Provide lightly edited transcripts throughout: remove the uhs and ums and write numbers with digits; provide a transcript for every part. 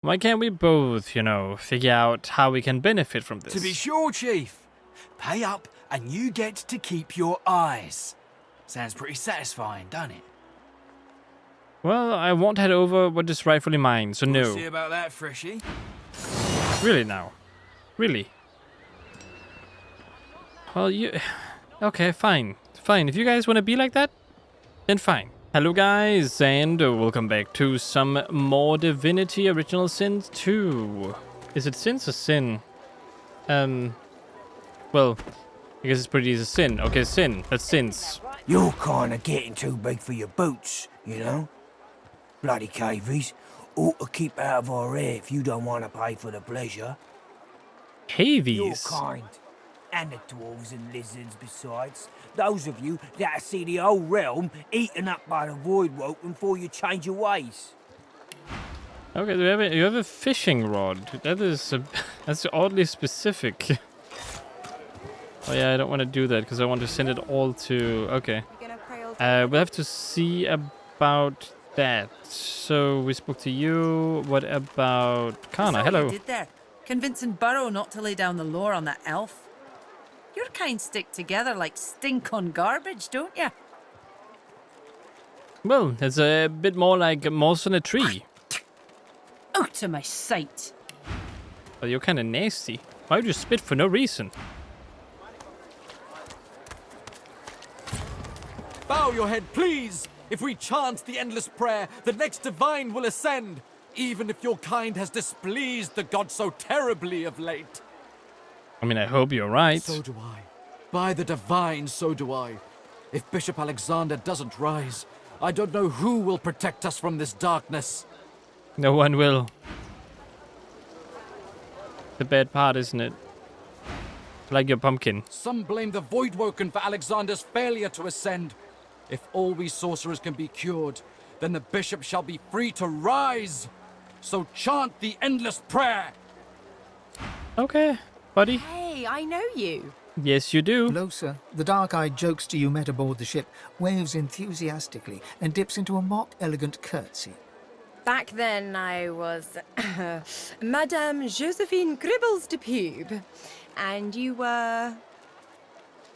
Why can't we both, figure out how we can benefit from this? To be sure, Chief. Pay up and you get to keep your eyes. Sounds pretty satisfying, doesn't it? Well, I won't head over what is rightfully mine, so We'll no. see about that, Freshy. Really now? Really? Well, Okay, fine. Fine, if you guys want to be like that, then fine. Hello guys, and welcome back to some more Divinity Original Sin 2. Is it sins or sin? Well, I guess it's pretty easy. Sin. Okay, sin. That's sins. You're kinda getting too big for your boots, you know? Bloody cavies. Ought to keep out of our hair if you don't want to pay for the pleasure. You're Cavies. kind. And the dwarves and lizards besides. Those of you that see the whole realm eaten up by the void woke before you change your ways. Okay, you have a fishing rod. That's oddly specific. Oh yeah, I don't want to do that because I want to send it all to... Okay. We'll have to see about that. So we spoke to you. What about Kana? Hello. You did there. Convincing Burrow not to lay down the law on that elf. Your kind stick together like stink on garbage, don't you? Well, it's a bit more like moss on a tree. Out of my sight. Well, you're kind of nasty. Why would you spit for no reason? Bow your head, please! If we chant the endless prayer, the next divine will ascend, even if your kind has displeased the god so terribly of late. I mean, I hope you're right. So do I. By the divine, so do I. If Bishop Alexander doesn't rise, I don't know who will protect us from this darkness. No one will. The bad part, isn't it? Like your pumpkin. Some blame the Voidwoken for Alexander's failure to ascend. If all we sorcerers can be cured, then the bishop shall be free to rise. So chant the endless prayer. Okay, buddy. Hey, I know you. Yes, you do. Closer, the dark-eyed jokester you met aboard the ship waves enthusiastically and dips into a mock elegant curtsy. Back then I was Madame Josephine Gribbles de Pube. And you were...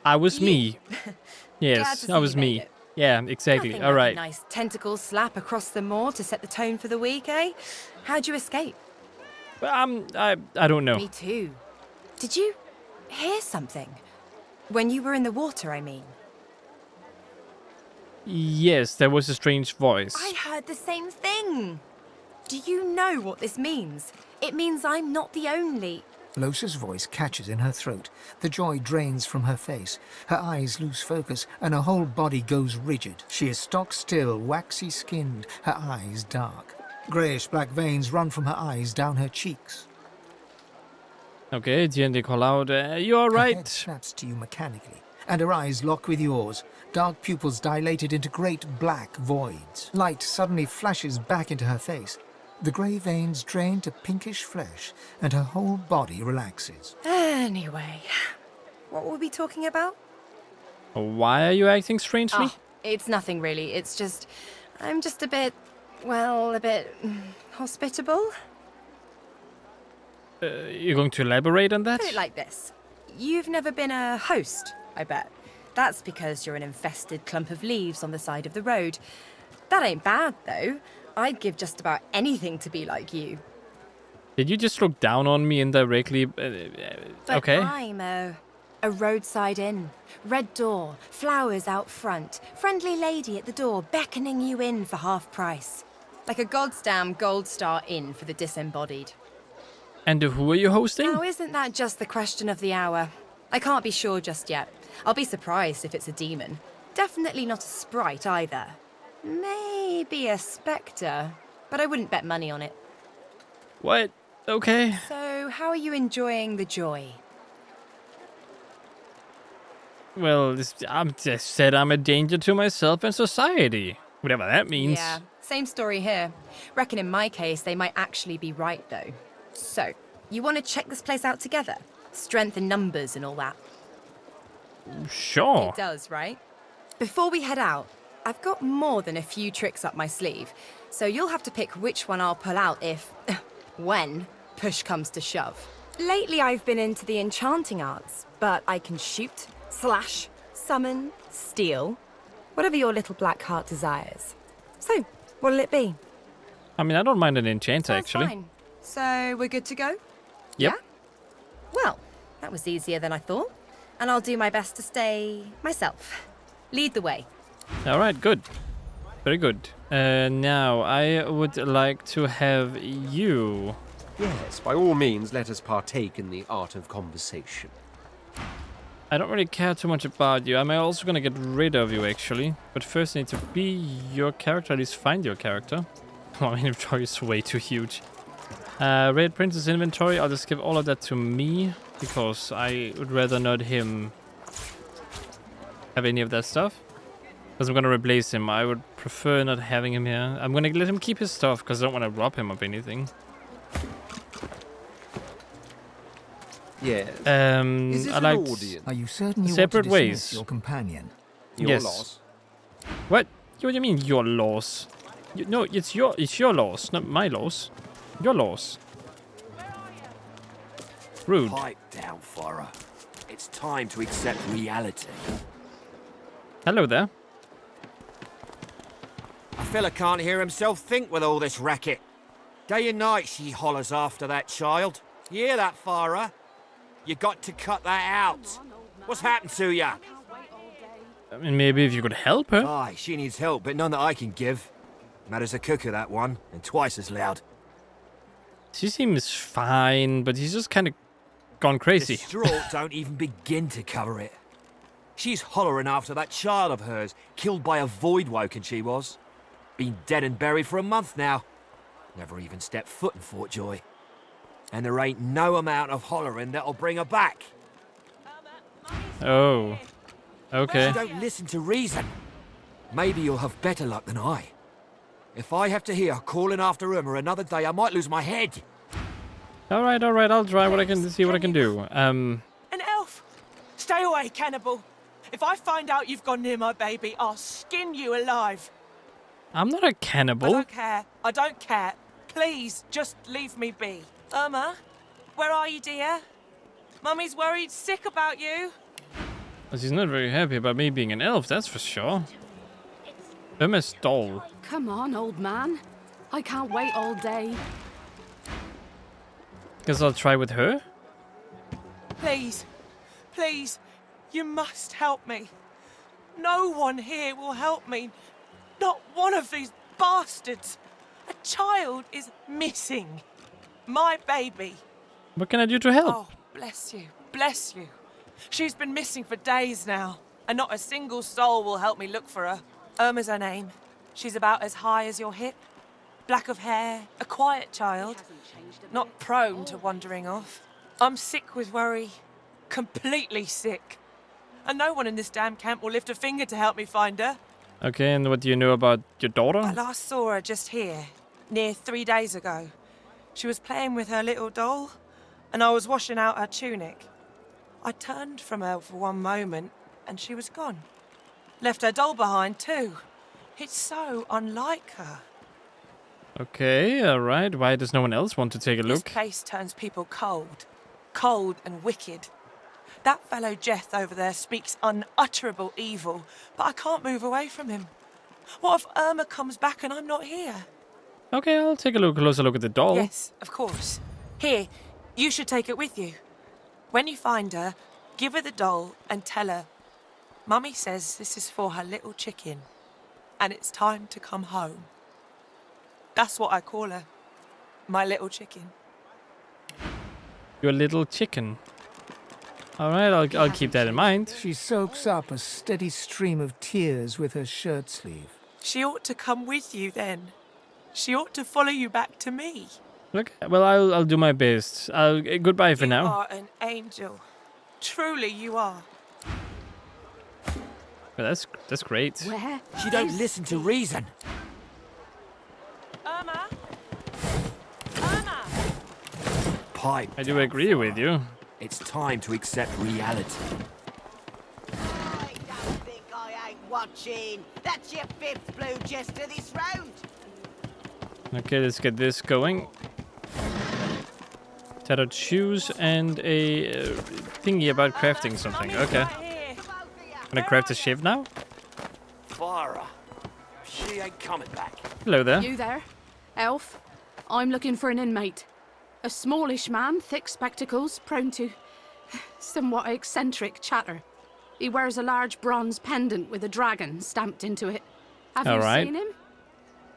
I was me. Glad Yes, to see I was you made me. it. Yeah, exactly. Nothing All like right. a nice tentacle slap across the moor to set the tone for the week, eh? How'd you escape? I don't know. Me too. Did you hear something? When you were in the water, I mean. Yes, there was a strange voice. I heard the same thing. Do you know what this means? It means I'm not the only... Losa's voice catches in her throat. The joy drains from her face. Her eyes lose focus, and her whole body goes rigid. She is stock-still, waxy-skinned, her eyes dark. Greyish-black veins run from her eyes down her cheeks. Okay, D&D call out. You all Her head right? snaps to you mechanically, and her eyes lock with yours. Dark pupils dilated into great black voids. Light suddenly flashes back into her face. The grey veins drain to pinkish flesh, and her whole body relaxes. Anyway, what were we talking about? Why are you acting strangely? Oh, it's nothing really. It's just... I'm just a bit... well, a bit... hospitable? You're going to elaborate on that? Put it like this. You've never been a host, I bet. That's because you're an infested clump of leaves on the side of the road. That ain't bad, though. I'd give just about anything to be like you. Did you just look down on me indirectly? But Okay. I'm a roadside inn. Red door, flowers out front, friendly lady at the door beckoning you in for half price. Like a goddamn gold star inn for the disembodied. And who are you hosting? Now, isn't that just the question of the hour? I can't be sure just yet. I'll be surprised if it's a demon. Definitely not a sprite either. Maybe a spectre, but I wouldn't bet money on it. What? Okay. So, how are you enjoying the joy? Well, I'm just said I'm a danger to myself and society. Whatever that means. Yeah, same story here. Reckon in my case, they might actually be right, though. So, you want to check this place out together? Strength in numbers and all that. Sure. It does, right? Before we head out, I've got more than a few tricks up my sleeve, so you'll have to pick which one I'll pull out if when push comes to shove. Lately I've been into the enchanting arts, but I can shoot, slash, summon, steal, whatever your little black heart desires. So, what'll it be? I mean, I don't mind an enchanter, Sounds actually. fine. So, we're good to go? Yep. Yeah? Well, that was easier than I thought. And I'll do my best to stay myself. Lead the way. All right, good. Very good. Now, I would like to have you... Yes, by all means, let us partake in the art of conversation. I don't really care too much about you. I'm also going to get rid of you, actually. But first I need to be your character, at least find your character. My inventory is way too huge. Red Princess inventory, I'll just give all of that to me. Because I would rather not him have any of that stuff. Because I'm going to replace him. I would prefer not having him here. I'm going to let him keep his stuff because I don't want to rob him of anything. Yes. Is it I an like audience? Are you certain you Separate want to dismiss ways. your companion? Your Yes. loss. What? What do you mean your loss? No, it's your loss, not my loss. Your loss. Rude. Pipe down, Farah. It's time to accept reality. Hello there. A fella can't hear himself think with all this racket. Day and night she hollers after that child. You hear that, Farah? You got to cut that out. What's happened to ya? I mean, maybe if you could help her. Aye, she needs help, but none that I can give. Mad as a cooker, that one, and twice as loud. She seems fine, but he's just kind of gone crazy. The straw don't even begin to cover it. She's hollering after that child of hers, killed by a void woken she was. Been dead and buried for a month now. Never even stepped foot in Fort Joy. And there ain't no amount of hollering that'll bring her back. Oh. Okay. She don't listen to reason. Maybe you'll have better luck than I. If I have to hear calling after Irma another day, I might lose my head. Alright, I'll try what I can see what I can do. An elf! Stay away, cannibal. If I find out you've gone near my baby, I'll skin you alive. I'm not a I cannibal. don't care. I don't care. Please, just leave me be. Irma, where are you, dear? Mummy's worried sick about you. She's not very happy about me being an elf, that's for sure. Irma's doll. Come on, old man. I can't wait all day. Guess I'll try with her. Please, please, you must help me. No one here will help me. Not one of these bastards. A child is missing. My baby. What can I do to help? Oh, bless you, bless you. She's been missing for days now, and not a single soul will help me look for her. Irma's her name. She's about as high as your hip. Black of hair, a quiet child. Not prone to wandering off. I'm sick with worry. Completely sick. And no one in this damn camp will lift a finger to help me find her. Okay, and what do you know about your daughter? I last saw her just here, near 3 days ago. She was playing with her little doll, and I was washing out her tunic. I turned from her for one moment, and she was gone. Left her doll behind, too. It's so unlike her. Okay, alright. Why does no one else want to take a This look? place turns people cold. Cold and wicked. That fellow Jeth over there speaks unutterable evil, but I can't move away from him. What if Irma comes back and I'm not here? Okay, I'll take a closer look at the doll. Yes, of course. Here, you should take it with you. When you find her, give her the doll and tell her, Mummy says this is for her little chicken, and it's time to come home. That's what I call her. My little chicken. Your little chicken. Alright, I'll keep that in mind. She soaks up a steady stream of tears with her shirt sleeve. She ought to come with you then. She ought to follow you back to me. Look, well, I'll do my best. Goodbye for You now. are an angel. Truly you are. Well, that's great. Where? She don't listen to reason. Irma? Irma! Pipe I do down, agree with you. It's time to accept reality. I don't think I ain't watching. That's your 5th blue jester this round. Okay, let's get this going. Tattered shoes and a thingy about crafting something. Okay. Can I craft a shiv now? Farah. She ain't coming back. Hello there. You there? Elf? I'm looking for an inmate. A smallish man, thick spectacles, prone to somewhat eccentric chatter. He wears a large bronze pendant with a dragon stamped into it. Have you seen him?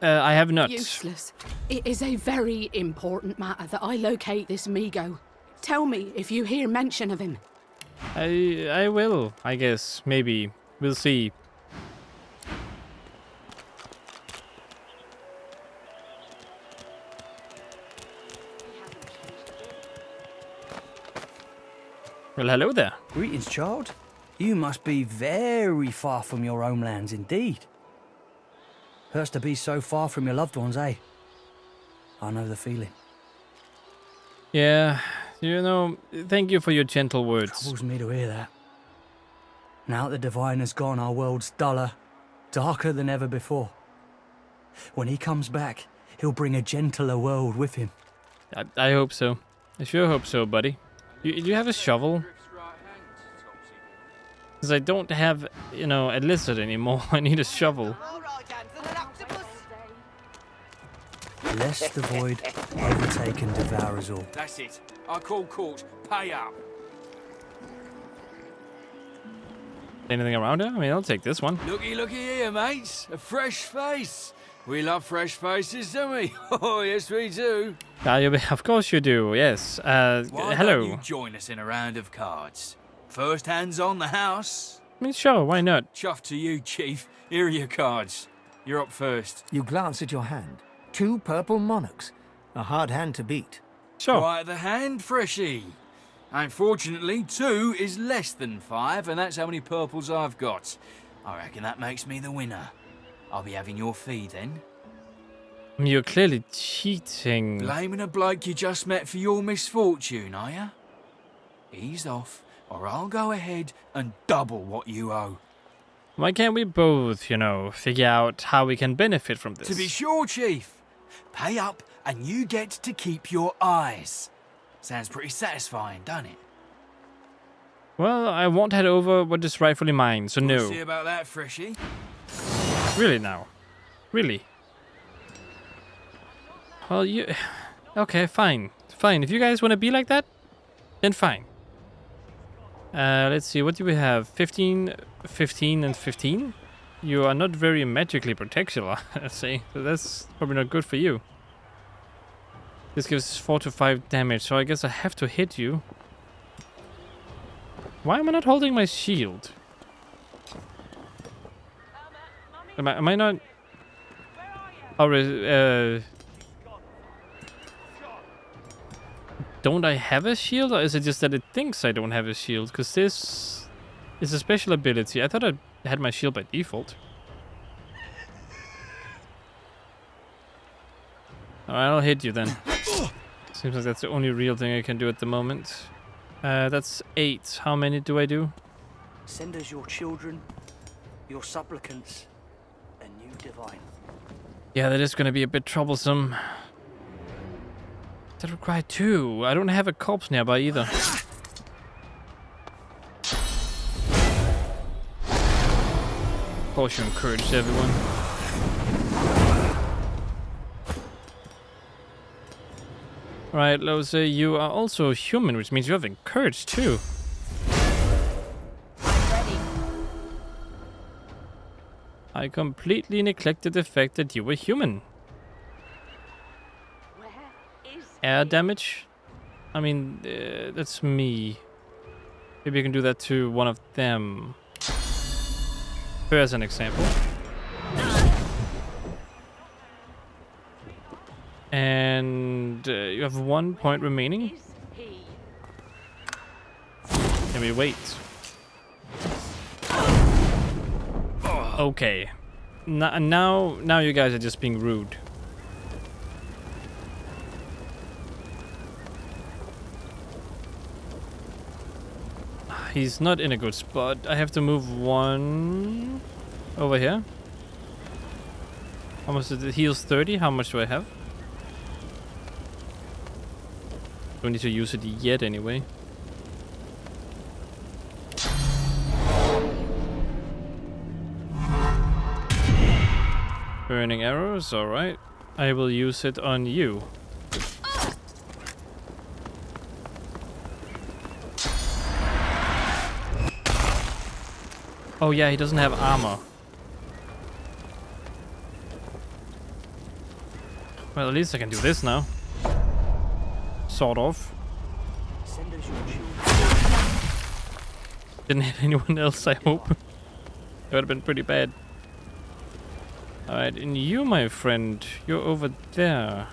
I have not. Useless. It is a very important matter that I locate this Migo. Tell me if you hear mention of him. I will, I guess. Maybe. We'll see. Well, hello there. Greetings, child. You must be very far from your homelands indeed. Hurts to be so far from your loved ones, eh? I know the feeling. Yeah, you know, thank you for your gentle words. Troubles me to hear that. Now that the Divine has gone, our world's duller, darker than ever before. When he comes back, he'll bring a gentler world with him. I hope so. I sure hope so, buddy. Do you have a shovel? Because I don't have, you know, a lizard anymore. I need a shovel. Lest the void overtake and devour us all. That's it. I call court. Pay up. Anything around here? I mean, I'll take this one. Looky here, mates. A fresh face. We love fresh faces, don't we? Oh, yes, we do. Of course you do, yes. Why hello. don't you join us in a round of cards? First hands on the house. I mean, sure, why not? Chuff to you, Chief. Here are your cards. You're up first. You glance at your hand. 2 purple monarchs. A hard hand to beat. Sure. Quite the hand, Freshie. Unfortunately, 2 is less than 5, and that's how many purples I've got. I reckon that makes me the winner. I'll be having your fee then. You're clearly cheating. Blaming a bloke you just met for your misfortune, are ya? Ease off, or I'll go ahead and double what you owe. Why can't we both, you know, figure out how we can benefit from this? To be sure, Chief. Pay up and you get to keep your eyes. Sounds pretty satisfying, doesn't it? Well, I won't head over what is rightfully mine, so We'll no. see about that, Freshie. Really now? Really? Well, you... Okay, fine. Fine. If you guys want to be like that, then fine. Let's see, what do we have? 15, 15, and 15? You are not very magically protected, I say. So that's probably not good for you. This gives 4 to 5 damage, so I guess I have to hit you. Why am I not holding my shield? Am I not... Oh, don't I have a shield, or is it just that it thinks I don't have a shield? Because this is a special ability. I thought I had my shield by default. Alright, I'll hit you then. Seems like that's the only real thing I can do at the moment. That's 8. How many do I do? Send us your children, your supplicants, and you divine. Yeah, that is going to be a bit troublesome. That require 2. I don't have a corpse nearby either. Caution encouraged, everyone. Right, Lose, you are also human, which means you have encourage too. I completely neglected the fact that you were human. Air damage? I mean, that's me. Maybe you can do that to one of them. Here as an example. And you have 1 point remaining. Can we wait? Okay. Now you guys are just being rude. He's not in a good spot. I have to move 1 over here. How much is it? Heals 30. How much do I have? Don't need to use it yet anyway. Burning arrows, alright. I will use it on you. Oh yeah, he doesn't have armor. Well, at least I can do this now. Sort of. Didn't hit anyone else, I hope. That would have been pretty bad. Alright, and you, my friend, you're over there.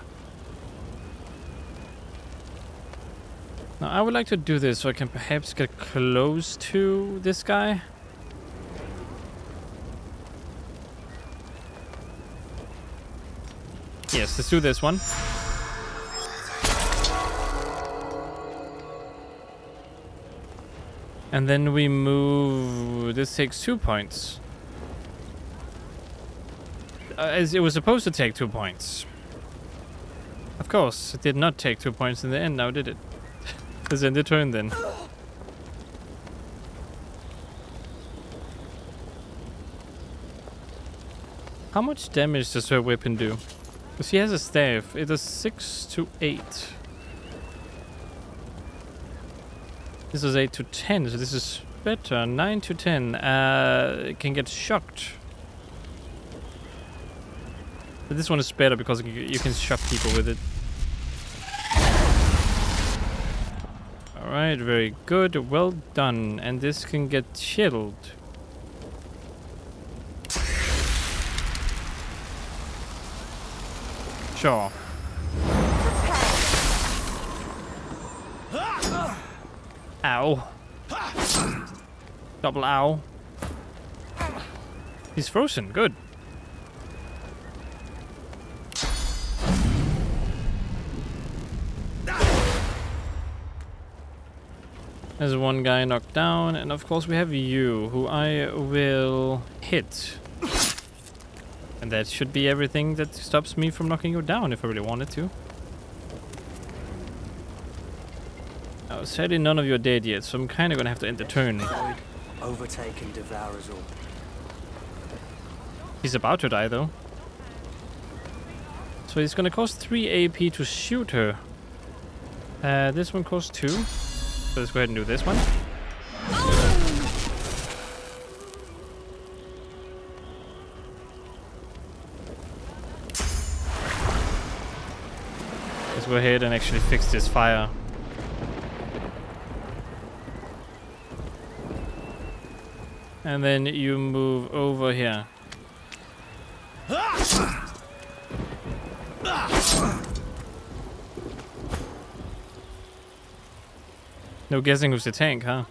Now, I would like to do this so I can perhaps get close to this guy. Yes, let's do this one. And then we move... This takes 2 points. As it was supposed to take 2 points. Of course, it did not take 2 points in the end, now did it? Let's end the turn then. How much damage does her weapon do? Because she has a staff. It does 6 to 8. This is 8 to 10, so this is better. 9 to 10. It can get shocked. But this one is better because you can shock people with it. Alright, very good. Well done. And this can get chilled. Sure. Ow. Double ow. He's frozen. Good. There's one guy knocked down, and of course we have you, who I will hit. And that should be everything that stops me from knocking you down if I really wanted to. Now, sadly none of you are dead yet, so I'm kind of gonna have to end the turn. Overtake and devour us all. He's about to die though. So it's gonna cost 3 AP to shoot her. This one costs 2. So let's go ahead and do this one. Let's go ahead and actually fix this fire. And then you move over here. No guessing who's the tank, huh?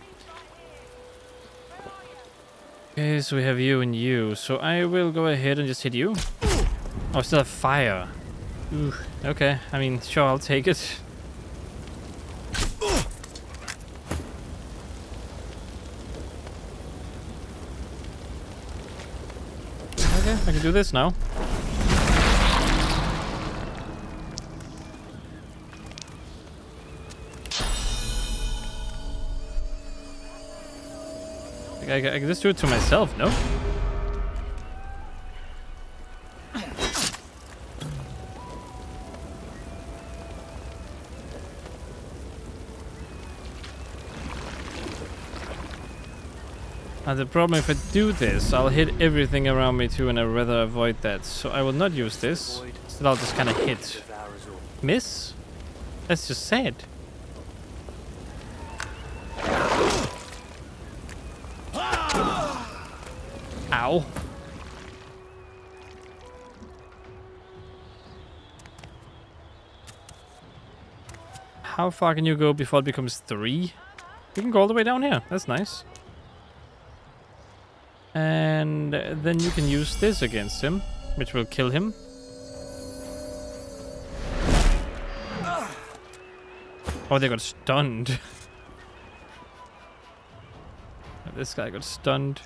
Okay, so we have you and you. So I will go ahead and just hit you. Oh, I still have fire. Ooh, okay. I mean, sure, I'll take it. Okay, I can do this now. I can just do it to myself, no? The problem if I do this, I'll hit everything around me too, and I'd rather avoid that. So I will not use this. Instead I'll just kind of hit. Miss? That's just sad. Ow. How far can you go before it becomes 3? You can go all the way down here. That's nice. And then you can use this against him, which will kill him. Oh, they got stunned. This guy got stunned.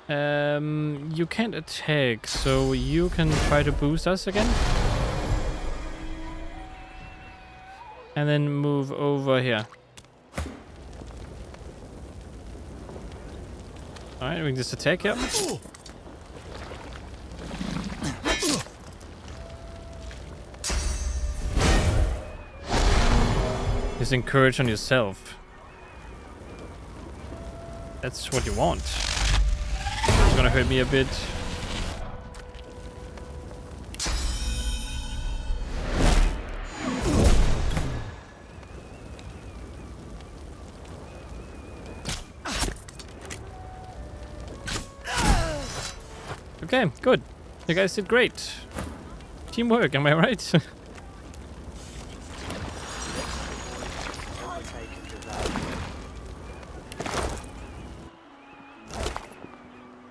You can't attack, so you can try to boost us again. And then move over here. Alright, we can just attack here. Just encourage on yourself. That's what you want. It's gonna hurt me a bit. Okay, good. You guys did great. Teamwork, am I right?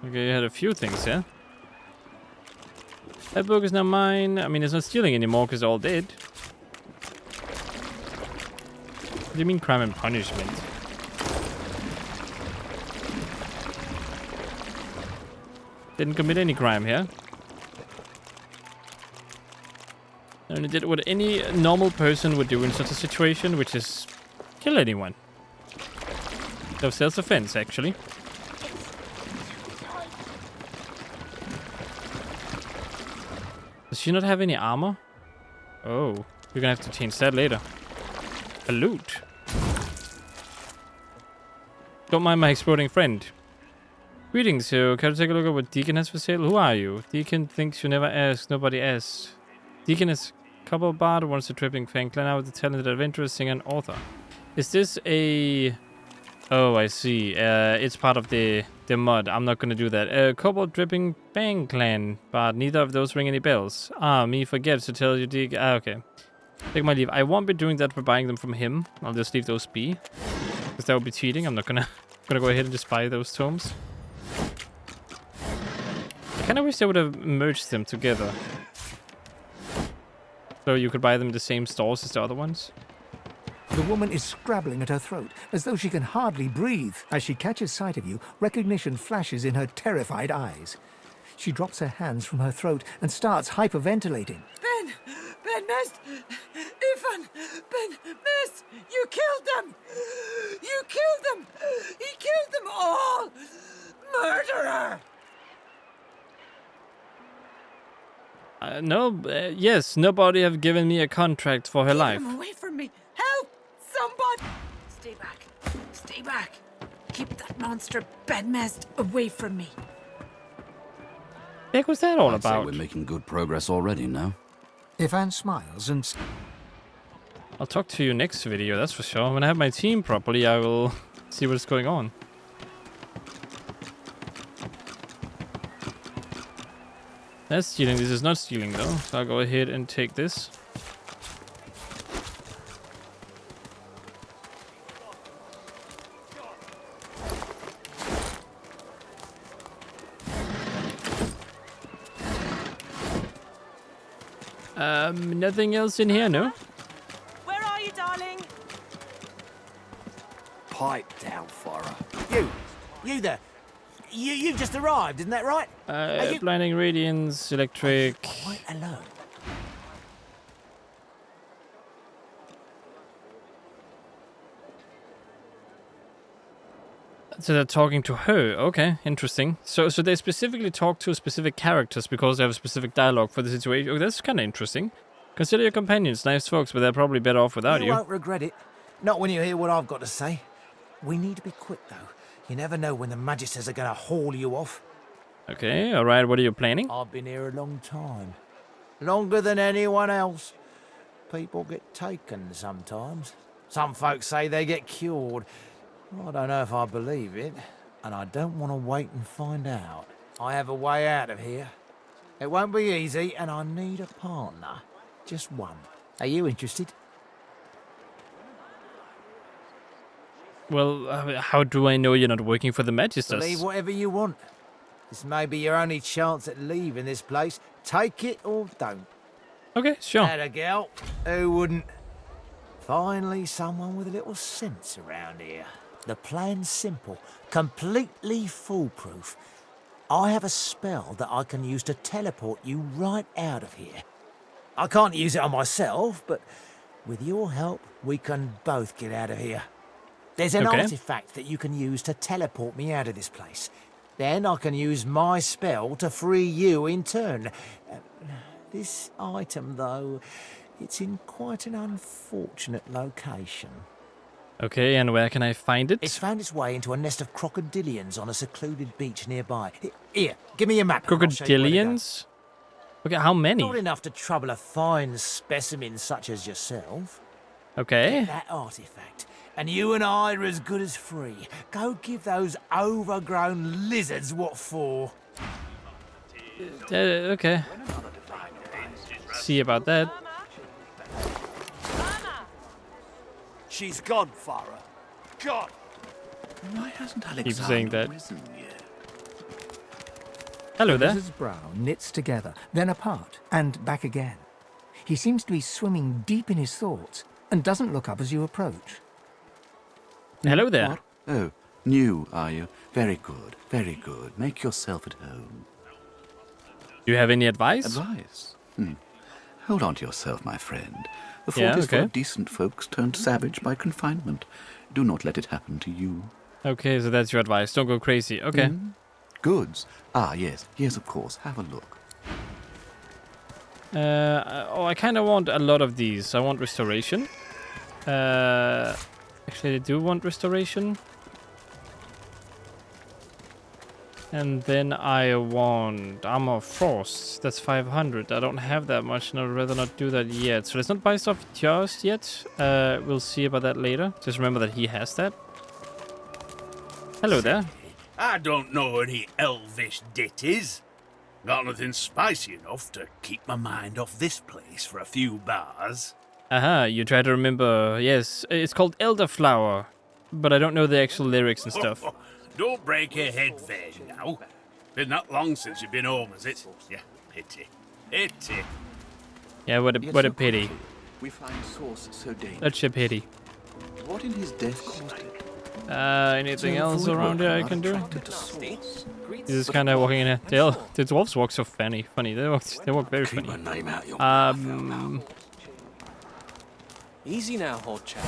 Okay, you had a few things, yeah? That book is now mine. I mean, it's not stealing anymore because they're all dead. What do you mean crime and punishment? Didn't commit any crime here. I only did what any normal person would do in such a situation, which is kill anyone. So self-defense, actually. Does she not have any armor? Oh, you're gonna have to change that later. A loot. Don't mind my exploding friend. Greetings, so can you take a look at what Deacon has for sale? Who are you? Deacon thinks you never ask, nobody asks. Deacon is a couple bard, wants a tripping fang clan out with a talented adventurer, singer, and author. Is this a... Oh, I see. It's part of the mod. I'm not gonna do that. Kobold dripping bang clan, but neither of those ring any bells. Ah, me forgets to tell you, Dig. Ah, okay. Take my leave. I won't be doing that for buying them from him. I'll just leave those be, because that would be cheating. I'm not gonna go ahead and just buy those tomes. I kind of wish they would have merged them together, so you could buy them in the same stores as the other ones. The woman is scrabbling at her throat, as though she can hardly breathe. As she catches sight of you, recognition flashes in her terrified eyes. She drops her hands from her throat and starts hyperventilating. Ben Mist! Ifan! Ben Mist! You killed them! You killed them! He killed them all! Murderer! No, yes, nobody have given me a contract for her life. Keep him away from me! Help! Somebody! Stay back! Stay back! Keep that monster Ben Mist away from me! What was that all I'd say about? we're making good progress already, no? Ifan smiles and... I'll talk to you next video, that's for sure. When I have my team properly, I will see what's going on. That's stealing. This is not stealing, though. So I'll go ahead and take this. Nothing else in here, no? Where are you, darling? Pipe down, Farah. You there. You've just arrived, isn't that right? Blinding radiance, electric. Quite alone. So they're talking to her. Okay, interesting. So they specifically talk to specific characters because they have a specific dialogue for the situation. Oh, that's kind of interesting. Consider your companions nice folks, but they're probably better off without you. You won't regret it. Not when you hear what I've got to say. We need to be quick, though. You never know when the Magisters are going to haul you off. Okay, alright, what are you planning? I've been here a long time. Longer than anyone else. People get taken sometimes. Some folks say they get cured. I don't know if I believe it, and I don't want to wait and find out. I have a way out of here. It won't be easy, and I need a partner. Just one. Are you interested? Well, how do I know you're not working for the Magisters? Believe whatever you want. This may be your only chance at leaving this place. Take it or don't. Okay, sure. Had a girl. Who wouldn't? Finally, someone with a little sense around here. The plan's simple, completely foolproof. I have a spell that I can use to teleport you right out of here. I can't use it on myself, but with your help, we can both get out of here. There's an artifact that you can use to teleport me out of this place. Then I can use my spell to free you in turn. This item, though, it's in quite an unfortunate location. Okay, and where can I find it? It's found its way into a nest of crocodilians on a secluded beach nearby. Here, give me a map. Crocodilians? Okay, how many? Not enough to trouble a fine specimen such as yourself. Okay. Get that artifact, and you and I are as good as free. Go give those overgrown lizards what for. Okay. See about that. She's gone, Farah. Gone. Why hasn't Alexander Keep saying that. risen yet? Hello there. His brow knits together, then apart, and back again. He seems to be swimming deep in his thoughts, and doesn't look up as you approach. Hello there. What? Oh, new, are you? Very good, very good. Make yourself at home. Do you have any advice? Advice? Hold on to yourself, my friend. The fort Yeah, is full okay. of decent folks turned savage by confinement. Do not let it happen to you. Okay, so that's your advice. Don't go crazy. Okay. Goods. Ah, yes. Yes, of course. Have a look. I kind of want a lot of these. I want restoration. Actually, I do want restoration. And then I want armor frost. That's 500. I don't have that much, and I'd rather not do that yet. So let's not buy stuff just yet. We'll see about that later. Just remember that he has that. Hello there. I don't know any elvish ditties. Got nothing spicy enough to keep my mind off this place for a few bars. Aha, you try to remember. Yes, it's called Elderflower. But I don't know the actual lyrics and stuff. Don't break your head vain now. Been that long since you've been home, has it? Yeah, pity. Pity. Yeah, what a pity. We find source so dangerous. Such a pity. What in his death caused it? Anything else around here I can do? He's just kind of walking in here. The dwarves walk so funny. They walk very funny. Keep my name out your mouth. Easy now, old chap.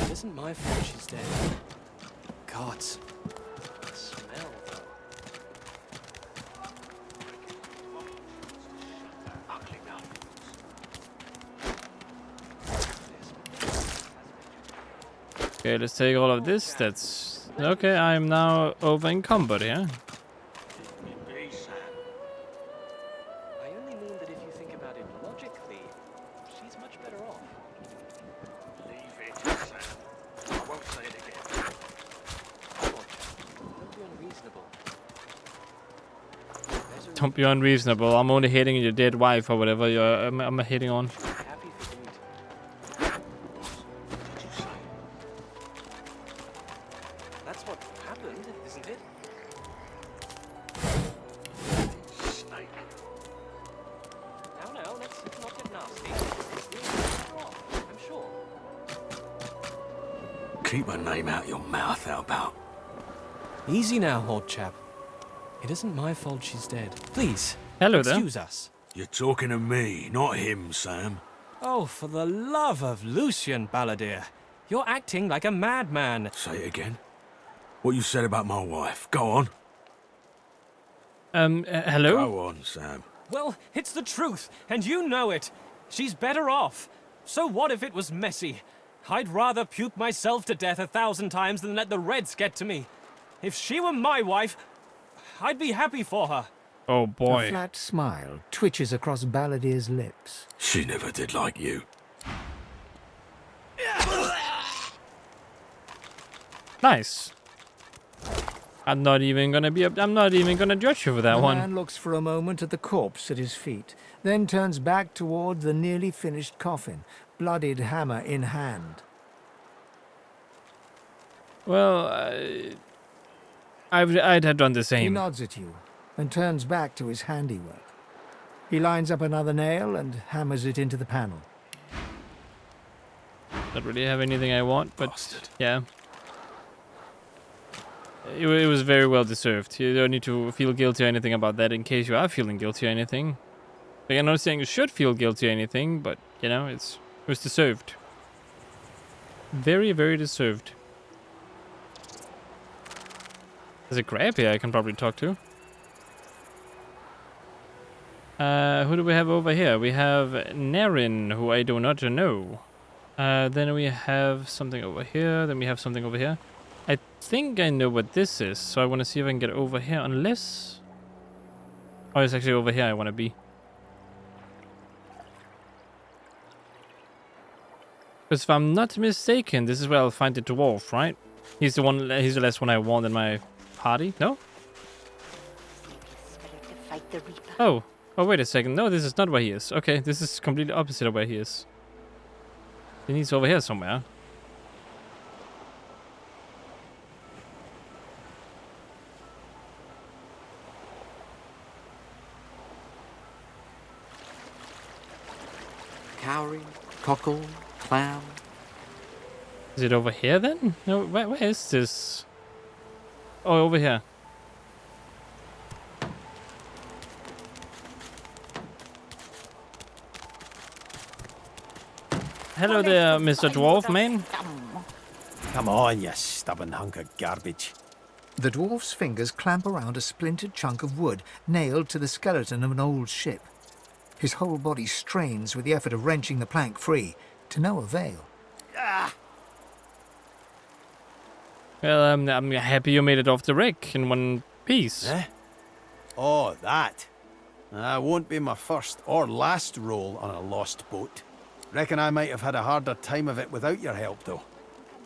It isn't my fault she's dead. Gods. The smell, though. Okay, let's take all of this. That's okay. I'm now over encumbered here. I only mean that if you think about it logically, she's much better off. Leave it, Sam. I won't say it again. Don't be unreasonable. Don't be unreasonable. I'm only hitting your dead wife or whatever I'm hitting on. That's what happened, isn't it? Snake. Now, let's not get nasty. You're better off, I'm sure. Keep my name out your mouth, how about? Easy now, old chap. It isn't my fault she's dead. Please, Hello there. excuse us. You're talking to me, not him, Sam. Oh, for the love of Lucian, Baldur. You're acting like a madman. Say it again. What you said about my wife. Go on. Hello? Go on, Sam. Well, it's the truth, and you know it. She's better off. So what if it was messy? I'd rather puke myself to death 1,000 times than let the Reds get to me. If she were my wife, I'd be happy for her. Oh boy. A flat smile twitches across Balladur's lips. She never did like you. Nice. I'm not even gonna judge you for that The one. man looks for a moment at the corpse at his feet, then turns back toward the nearly finished coffin, bloodied hammer in hand. Well, I'd have done the He same. nods at you and turns back to his handiwork. He lines up another nail and hammers it into the panel. Don't really have anything I want, but yeah. it was very well deserved. You don't need to feel guilty or anything about that in case you are feeling guilty or anything. Like, I'm not saying you should feel guilty or anything, but, you know, it was deserved. Very, very deserved. There's a crab here I can probably talk to. Who do we have over here? We have Narin, who I do not know. Then we have something over here. Then we have something over here. I think I know what this is, so I want to see if I can get over here, unless... Oh, it's actually over here I want to be. Because if I'm not mistaken, this is where I'll find the dwarf, right? He's the last one I want in my party, no? Oh, wait a second. No, this is not where he is. Okay, this is completely opposite of where he is. He's over here somewhere. Cowrie, cockle, clam. Is it over here then? No, where is this? Oh, over here. Hello there, Mr. Dwarf Man. Come on, you stubborn hunk of garbage. The dwarf's fingers clamp around a splintered chunk of wood nailed to the skeleton of an old ship. His whole body strains with the effort of wrenching the plank free, to no avail. Well, I'm happy you made it off the wreck in one piece. Eh? Oh, that. That won't be my first or last roll on a lost boat. Reckon I might have had a harder time of it without your help, though.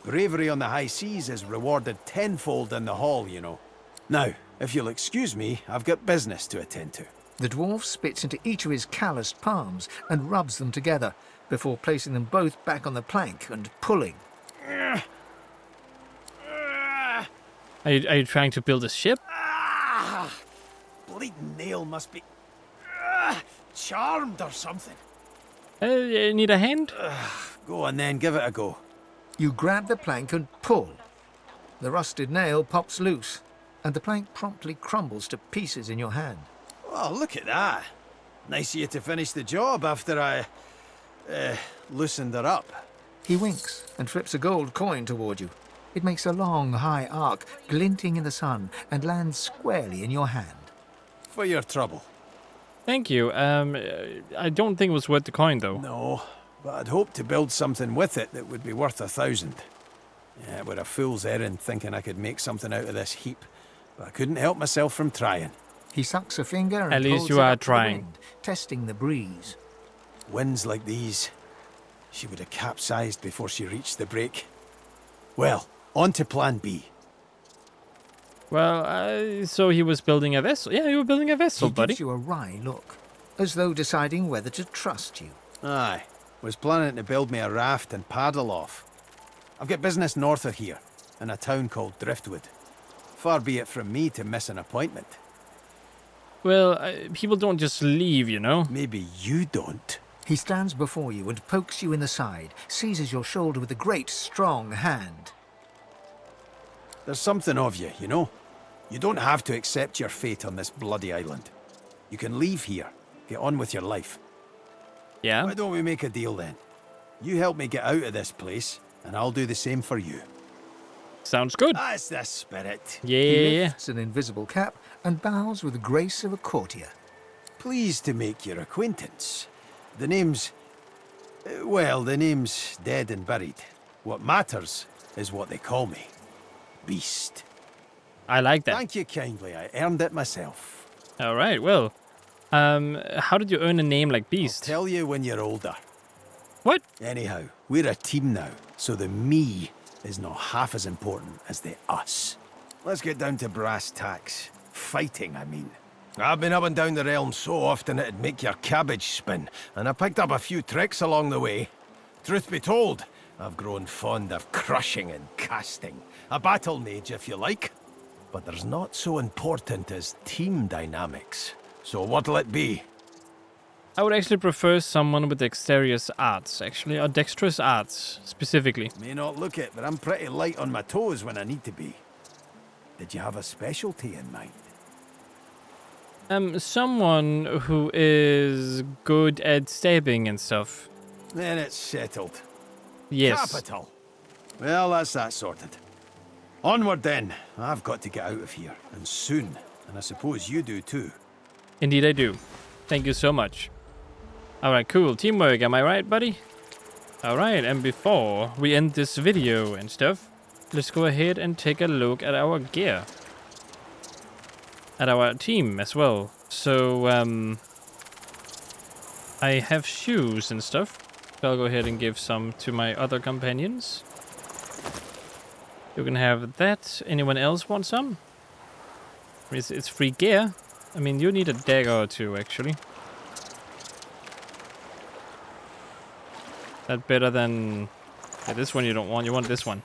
Bravery on the high seas is rewarded tenfold in the hall, you know. Now, if you'll excuse me, I've got business to attend to. The dwarf spits into each of his calloused palms and rubs them together, before placing them both back on the plank and pulling. Are you trying to build a ship? Bleeding nail must be charmed or something. You need a hand? Go on then, give it a go. You grab the plank and pull. The rusted nail pops loose, and the plank promptly crumbles to pieces in your hand. Oh, look at that. Nice of you to finish the job after I loosened her up. He winks and flips a gold coin toward you. It makes a long, high arc, glinting in the sun, and lands squarely in your hand. For your trouble. Thank you. I don't think it was worth the coin, though. No, but I'd hoped to build something with it that would be worth 1,000. Yeah, we're a fool's errand thinking I could make something out of this heap, but I couldn't help myself from trying. He sucks a finger and At least holds you it are up to the trying. wind, testing the breeze. Winds like these, she would have capsized before she reached the break. Well, on to plan B. Well, so he was building a vessel. Yeah, you were building a vessel, He buddy. gives you a wry look, as though deciding whether to trust you. Aye, was planning to build me a raft and paddle off. I've got business north of here, in a town called Driftwood. Far be it from me to miss an appointment. Well, people don't just leave, you know. Maybe you don't. He stands before you and pokes you in the side, seizes your shoulder with a great, strong hand. There's something of you, you know? You don't have to accept your fate on this bloody island. You can leave here, get on with your life. Yeah? Why don't we make a deal then? You help me get out of this place, and I'll do the same for you. Sounds good. That's the spirit. Yeah. Lifts an invisible cap and bows with the grace of a courtier. Pleased to make your acquaintance. The name's... well, the name's dead and buried. What matters is what they call me. Beast. I like that. Thank you kindly. I earned it myself. All right, well. How did you earn a name like Beast? I'll tell you when you're older. What? Anyhow, we're a team now, so the me is not half as important as the us. Let's get down to brass tacks. Fighting, I mean. I've been up and down the realm so often it'd make your cabbage spin, and I picked up a few tricks along the way. Truth be told, I've grown fond of crushing and casting. A battle mage, if you like. But there's not so important as team dynamics. So what'll it be? I would actually prefer someone with dexterous arts, actually, or dexterous arts, specifically. May not look it, but I'm pretty light on my toes when I need to be. Did you have a specialty in mind? Someone who is good at stabbing and stuff. Then it's settled. Yes. Capital. Well, that's that sorted. Onward then. I've got to get out of here, and soon. And I suppose you do too. Indeed I do. Thank you so much. Alright, cool. Teamwork, am I right, buddy? Alright, and before we end this video and stuff, let's go ahead and take a look at our gear. At our team as well. So, I have shoes and stuff. So I'll go ahead and give some to my other companions. You can have that. Anyone else want some? It's free gear. I mean, you need a dagger or two, actually. That better than... Yeah, this one you don't want. You want this one.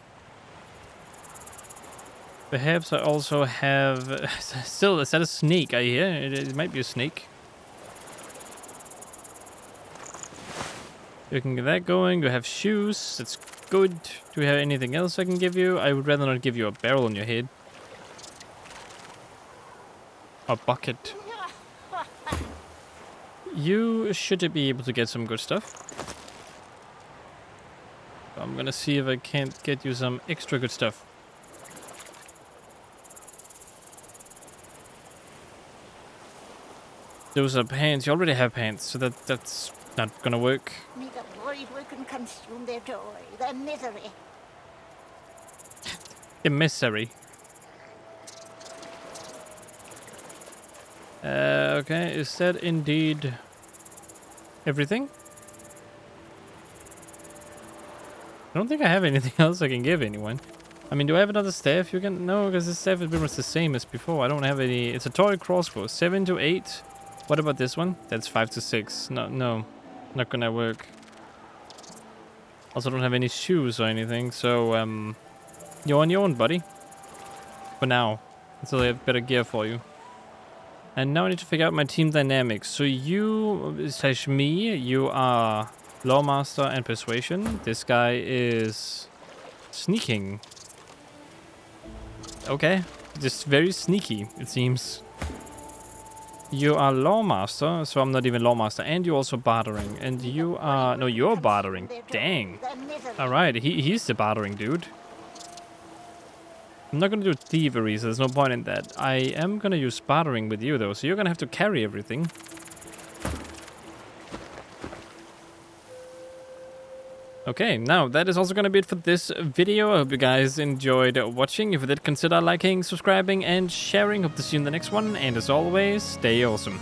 Perhaps I also have... Still, is that a snake, I hear? It might be a snake. You can get that going. You have shoes. That's good. Do we have anything else I can give you? I would rather not give you a barrel on your head. A bucket. You should be able to get some good stuff. I'm gonna see if I can't get you some extra good stuff. Those are pants. You already have pants, so that's not gonna work. Neither void work can consume their joy, their misery. Emissary. Okay, is that indeed everything? I don't think I have anything else I can give anyone. I mean, do I have another staff you can... No, because this staff is pretty much the same as before. I don't have any... It's a toy crossbow. 7 to 8. What about this one? That's 5 to 6. No. Not gonna work. Also don't have any shoes or anything, so, you're on your own, buddy. For now. Until I have better gear for you. And now I need to figure out my team dynamics. So you, / me, you are Lawmaster and Persuasion. This guy is sneaking. Okay. Just very sneaky, it seems. You are Lawmaster, so I'm not even Lawmaster. And you're also bartering. And you are... No, you're bartering. Dang. Alright, he's the bartering dude. I'm not gonna do thievery, so there's no point in that. I am gonna use bartering with you, though, so you're gonna have to carry everything. Okay, now that is also gonna be it for this video. I hope you guys enjoyed watching. If you did, consider liking, subscribing, and sharing. Hope to see you in the next one. And as always, stay awesome.